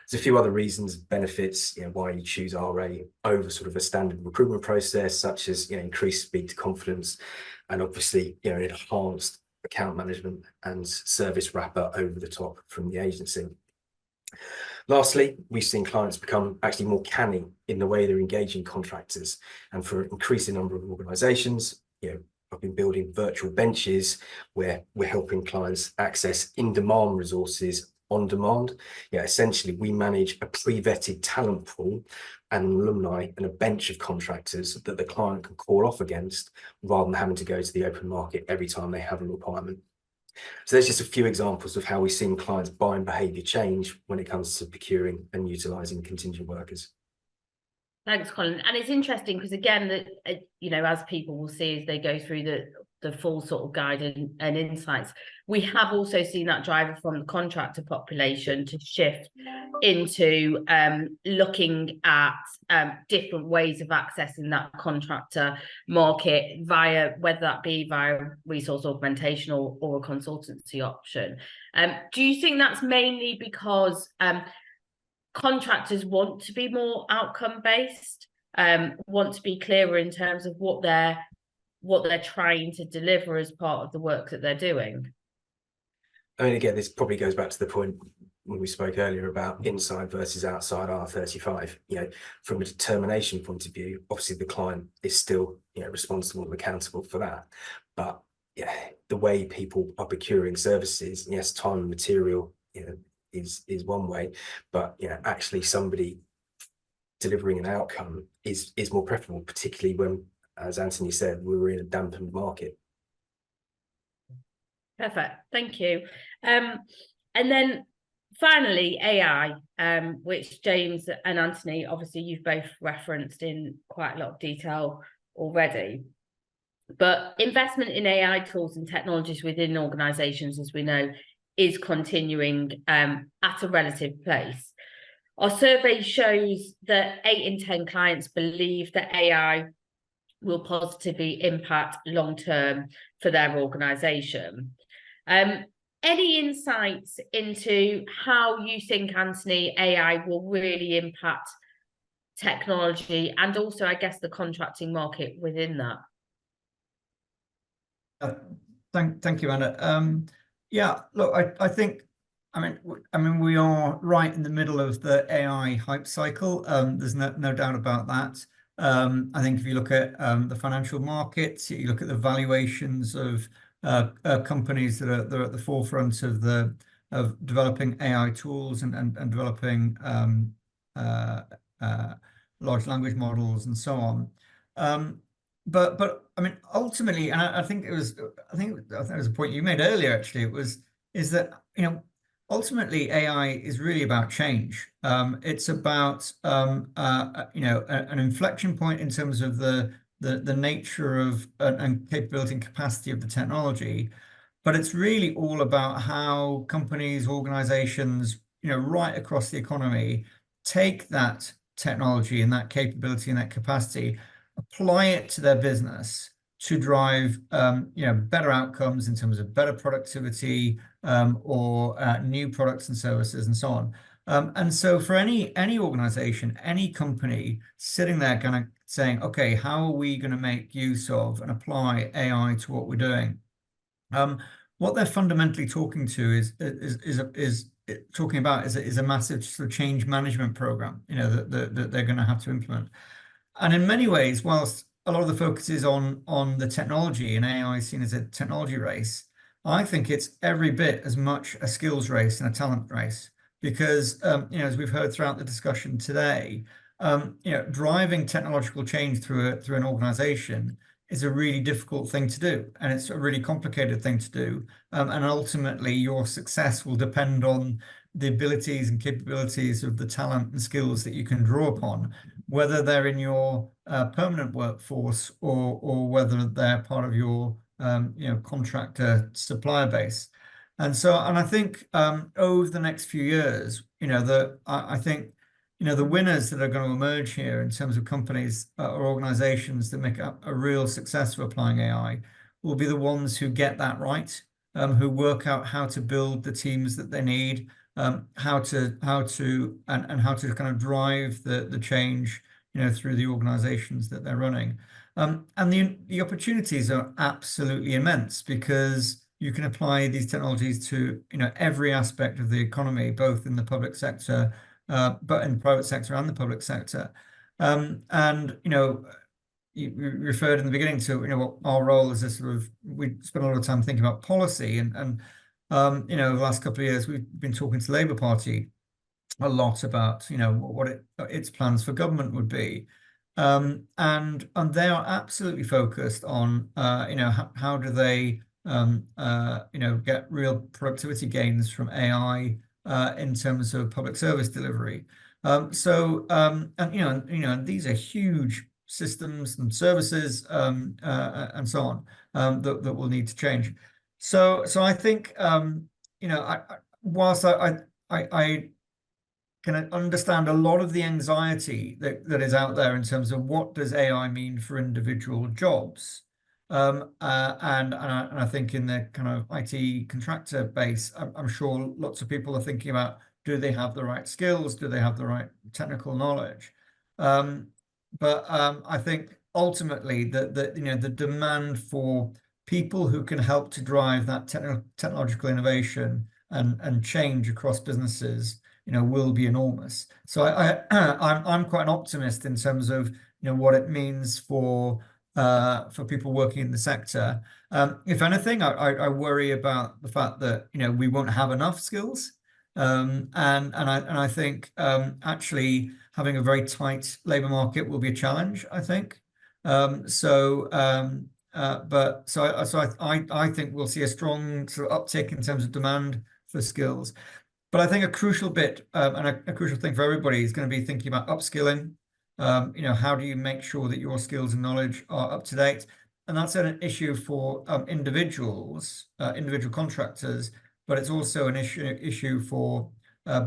There's a few other reasons, benefits, why you choose RA over sort of a standard recruitment process, such as increased speed to confidence, and obviously enhanced account management and service wrapper over the top from the agency. Lastly, we've seen clients become actually more canny in the way they're engaging contractors, and for an increasing number of organisations, I've been building virtual benches where we're helping clients access in-demand resources on demand. Essentially, we manage a pre-vetted talent pool and alumni and a bench of contractors that the client can call off against rather than having to go to the open market every time they have a requirement. So there's just a few examples of how we've seen clients' buying behaviour change when it comes to procuring and utilising contingent workers. Thanks, Colin. And it's interesting because, again, as people will see as they go through the full sort of guide and insights, we have also seen that driver from the contractor population to shift into looking at different ways of accessing that contractor market via, whether that be via resource augmentation or a consultancy option. Do you think that's mainly because contractors want to be more outcome based, want to be clearer in terms of what they're trying to deliver as part of the work that they're doing? I mean, again, this probably goes back to the point when we spoke earlier about inside versus outside R35. From a determination point of view, obviously the client is still responsible and accountable for that. But the way people are procuring services, yes, time and material, is one way, but actually somebody delivering an outcome is more preferable, particularly when, as Anthony said, we were in a dampened market. Perfect, thank you. And then Finally, AI, which James and Anthony, obviously you've both referenced in quite a lot of detail already. But investment in AI tools and technologies within organisations, as we know, is continuing at a relative pace. Our survey shows that 8 in 10 clients believe that AI will positively impact long-term for their organisation. Any insights into how you think, Anthony, AI will really impact technology and also, I guess, the contracting market within that? Thank you, Anna. Yeah, look, I think, I mean, we are right in the middle of the AI hype cycle. There's no doubt about that. I think if you look at the financial markets, you look at the valuations of companies that are at the forefront of developing AI tools and developing large language models and so on. But I mean, ultimately, and I think that was a point you made earlier. Actually, is that ultimately AI is really about change. It's about an inflection point in terms of the nature of and capability and capacity of the technology, but it's really all about how companies, organizations, right across the economy take that technology and that capability and that capacity, apply it to their business to drive better outcomes in terms of better productivity or new products and services and so on. And so for any organization, any company sitting there kind of saying, okay, how are we going to make use of and apply AI to what we're doing? What they're fundamentally talking to is talking about is a massive sort of change management program, that they're going to have to implement. And in many ways, whilst a lot of the focus is on the technology and AI is seen as a technology race, I think it's every bit as much a skills race and a talent race. Because as we've heard throughout the discussion today, driving technological change through an organization is a really difficult thing to do, and it's a really complicated thing to do. And ultimately, your success will depend on the abilities and capabilities of the talent and skills that you can draw upon, whether they're in your permanent workforce or whether they're part of your contractor supplier base. And I think over the next few years, I think the winners that are going to emerge here in terms of companies or organizations that make a real success of applying AI will be the ones who get that right, who work out how to build the teams that they need, how to kind of drive the change through the organizations that they're running. And the opportunities are absolutely immense because you can apply these technologies to every aspect of the economy, both in the public sector, but in the private sector and the public sector. You referred in the beginning to what our role is. We spend a lot of time thinking about policy, and the last couple of years we've been talking to the Labour Party a lot about what its plans for government would be, and they are absolutely focused on how do they get real productivity gains from AI in terms of public service delivery. And these are huge systems and services and so on that will need to change. So I think whilst I can understand a lot of the anxiety that is out there in terms of what does AI mean for individual jobs. And I think in the kind of IT contractor base, I'm sure lots of people are thinking about, do they have the right skills? Do they have the right technical knowledge? But I think ultimately the demand for people who can help to drive that technological innovation and change across businesses, will be enormous. So I'm quite an optimist in terms of what it means for people working in the sector. If anything, I worry about the fact that we won't have enough skills, and I think actually having a very tight labour market will be a challenge, I think. I think we'll see a strong sort of uptick in terms of demand for skills. But I think a crucial bit and a crucial thing for everybody is going to be thinking about upskilling. How do you make sure that your skills and knowledge are up to date? And that's an issue for individuals, individual contractors, but it's also an issue for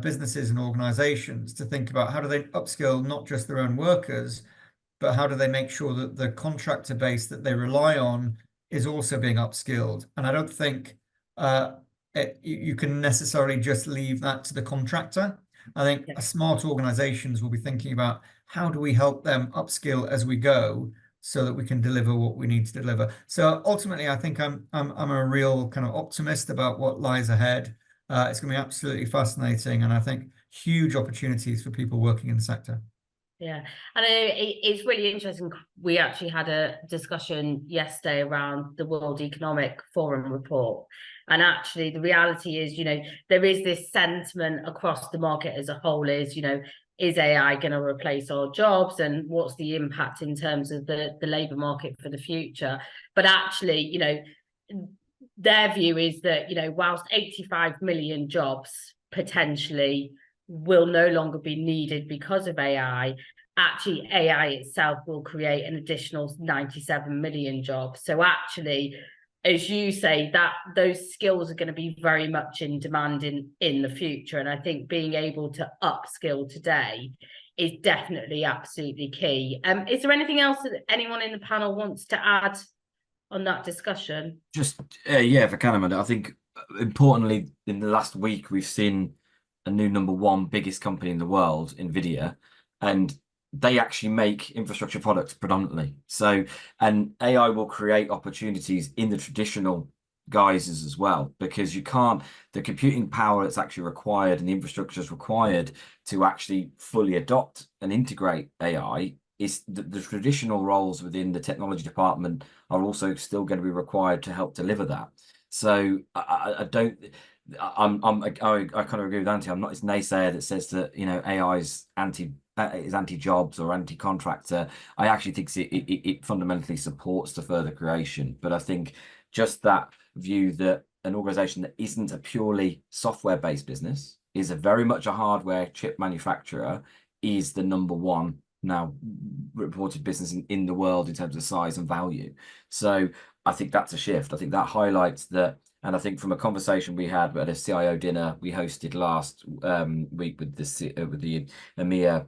businesses and organizations to think about how do they upskill not just their own workers, but how do they make sure that the contractor base that they rely on is also being upskilled? And I don't think you can necessarily just leave that to the contractor. I think smart organizations will be thinking about how do we help them upskill as we go so that we can deliver what we need to deliver. So ultimately, I think I'm a real kind of optimist about what lies ahead. It's going to be absolutely fascinating, and I think huge opportunities for people working in the sector. Yeah, and it's really interesting. We actually had a discussion yesterday around the World Economic Forum report. And actually, the reality is, there is this sentiment across the market as a whole is, is AI going to replace our jobs, and what's the impact in terms of the labour market for the future? But actually, their view is that, whilst 85 million jobs potentially will no longer be needed because of AI, actually AI itself will create an additional 97 million jobs. So actually, as you say, that those skills are going to be very much in demand in the future. And I think being able to upskill today is definitely absolutely key. Is there anything else that anyone in the panel wants to add on that discussion? Just if I can, Amanda, I think importantly in the last week we've seen a new #1 biggest company in the world, Nvidia, and they actually make infrastructure products predominantly. So, and AI will create opportunities in the traditional guises as well, because the computing power that's actually required and the infrastructure is required to actually fully adopt and integrate AI is the traditional roles within the technology department are also still going to be required to help deliver that. So I kind of agree with Antti. I'm not this naysayer that says that AI is anti-jobs or anti-contractor. I actually think it fundamentally supports the further creation. But I think just that view that an organization that isn't a purely software-based business is very much a hardware chip manufacturer is the #1 now reported business in the world in terms of size and value. So I think that's a shift. I think that highlights that. And I think from a conversation we had at a CIO dinner we hosted last week with the EMEA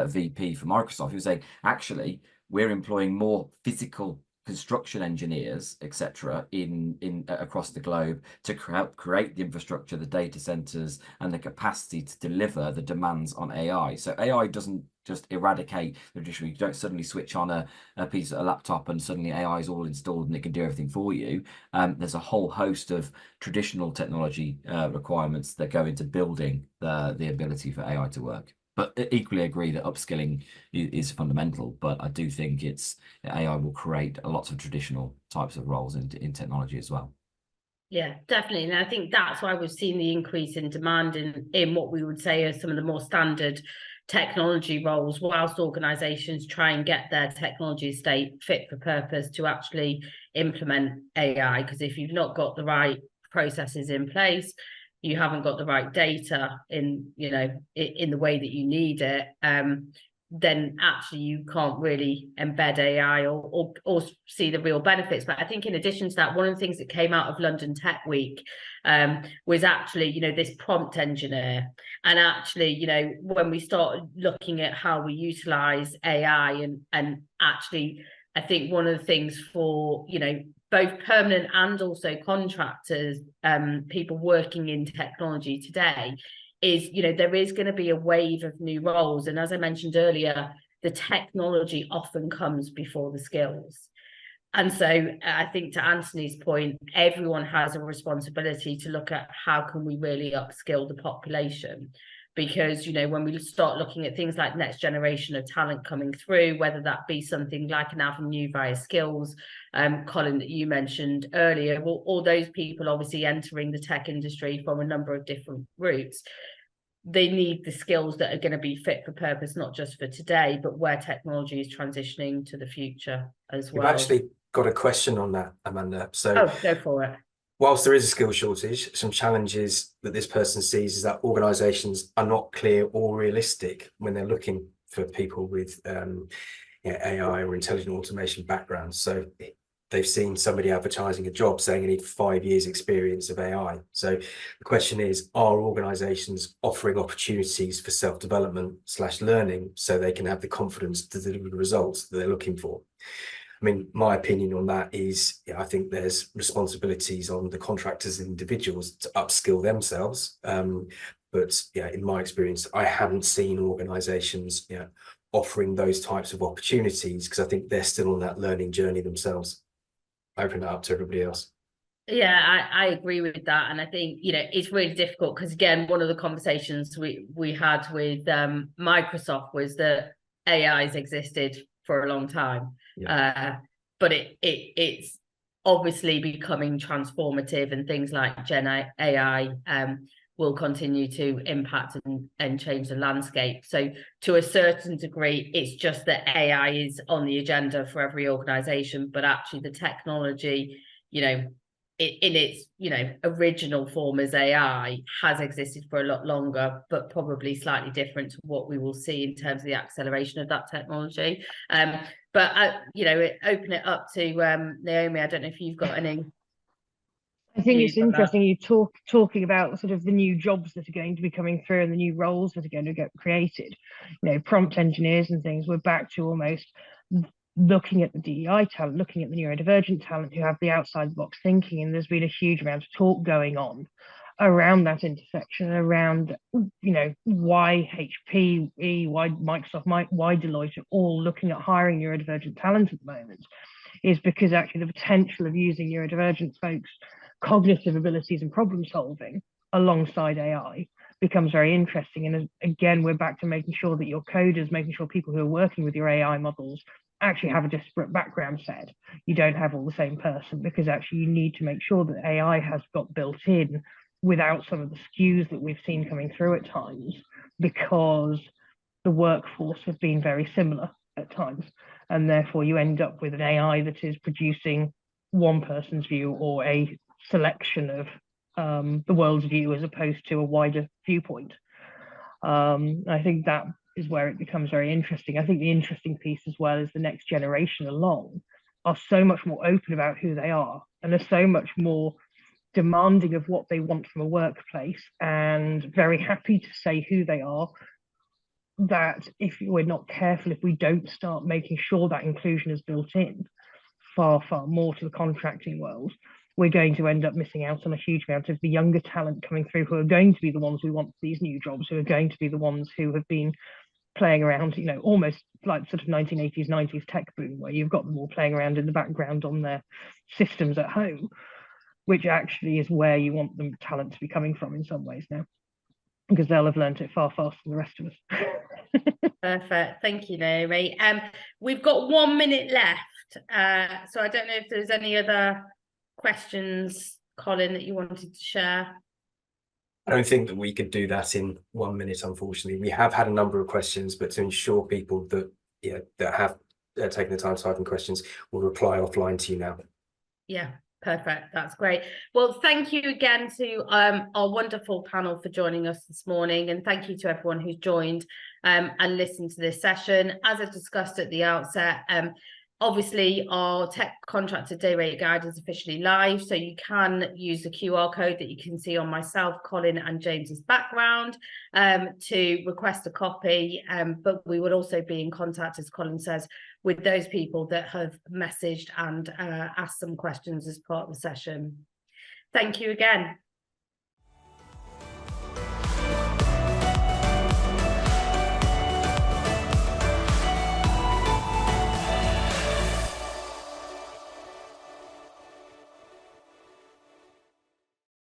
VP for Microsoft, he was saying, actually, we're employing more physical construction engineers, etc., in across the globe to help create the infrastructure, the data centers, and the capacity to deliver the demands on AI. So AI doesn't just eradicate the traditional. You don't suddenly switch on a piece of a laptop and suddenly AI is all installed and it can do everything for you. There's a whole host of traditional technology requirements that go into building the ability for AI to work. But equally agree that upskilling is fundamental. But I do think AI will create lots of traditional types of roles in technology as well. Yeah, definitely. And I think that's why we've seen the increase in demand in what we would say are some of the more standard technology roles, whilst organizations try and get their technology estate fit for purpose to actually implement AI. Because if you've not got the right processes in place, you haven't got the right data in the way that you need it, then actually you can't really embed AI or see the real benefits. But I think in addition to that, one of the things that came out of London Tech Week was actually, this prompt engineer. And actually, when we started looking at how we utilize AI and actually, I think one of the things for, both permanent and also contractors, people working in technology today, is, there is going to be a wave of new roles. And as I mentioned earlier, the technology often comes before the skills. And so I think to Anthony's point, everyone has a responsibility to look at how can we really upskill the population. Because, when we start looking at things like next generation of talent coming through, whether that be something like an avenue via skills, Colin, that you mentioned earlier, all those people obviously entering the tech industry from a number of different routes, they need the skills that are going to be fit for purpose, not just for today, but where technology is transitioning to the future as well. We've actually got a question on that, Amanda. So go for it. whilst there is a skill shortage, some challenges that this person sees is that organisations are not clear or realistic when they're looking for people with AI or intelligent automation backgrounds. So they've seen somebody advertising a job saying they need 5 years experience of AI. So the question is, are organisations offering opportunities for self-development / learning so they can have the confidence to deliver the results that they're looking for? I mean, my opinion on that is, I think there's responsibilities on the contractors and individuals to upskill themselves. But in my experience, I haven't seen organisations offering those types of opportunities, because I think they're still on that learning journey themselves. Open it up to everybody else. Yeah, I agree with that. And I think, it's really difficult because, again, one of the conversations we had with Microsoft was that AI's existed for a long time. Yeah. But it's obviously becoming transformative, and things like Gen AI will continue to impact and change the landscape. So to a certain degree, it's just that AI is on the agenda for every organization, but actually the technology, in its original form as AI, has existed for a lot longer, but probably slightly different to what we will see in terms of the acceleration of that technology. But open it up to Naomi. I don't know if you've got any. I think it's interesting you talking about sort of the new jobs that are going to be coming through and the new roles that are going to get created. Prompt engineers and things. We're back to almost looking at the DEI talent, looking at the neurodivergent talent who have the outside the box thinking, and there's been a huge amount of talk going on around that intersection, around why HPE, why Microsoft, why Deloitte are all looking at hiring neurodivergent talent at the moment, is because actually the potential of using neurodivergent folks' cognitive abilities and problem solving alongside AI becomes very interesting. And again, we're back to making sure that your coders, making sure people who are working with your AI models actually have a disparate background set. You don't have all the same person, because actually you need to make sure that AI has got built in without some of the skews that we've seen coming through at times, because the workforce have been very similar at times. And therefore you end up with an AI that is producing one person's view or a selection of the world's view as opposed to a wider viewpoint. I think that is where it becomes very interesting. I think the interesting piece as well is the next generation along are so much more open about who they are, and are so much more demanding of what they want from a workplace, and very happy to say who they are, that if we're not careful, if we don't start making sure that inclusion is built in far more to the contracting world, we're going to end up missing out on a huge amount of the younger talent coming through, who are going to be the ones we want for these new jobs, who are going to be the ones who have been playing around, almost like sort of 1980s, 90s tech boom, where you've got them all playing around in the background on their systems at home, which actually is where you want the talent to be coming from in some ways now, because they'll have learned it far faster than the rest of us. Perfect. Thank you, Naomi. We've got 1 minute left. So I don't know if there's any other questions, Colin, that you wanted to share. I don't think that we could do that in 1 minute, unfortunately. We have had a number of questions, but to ensure people that that have taken the time to type in questions, we'll reply offline to you now. Yeah, perfect. That's great. Well, thank you again to our wonderful panel for joining us this morning, and thank you to everyone who's joined and listened to this session. As I discussed at the outset, obviously our Tech Contractor Day Rate Guide is officially live, so you can use the QR code that you can see on myself, Colin and James's background to request a copy, but we will also be in contact, as Colin says, with those people that have messaged and asked some questions as part of the session. Thank you again.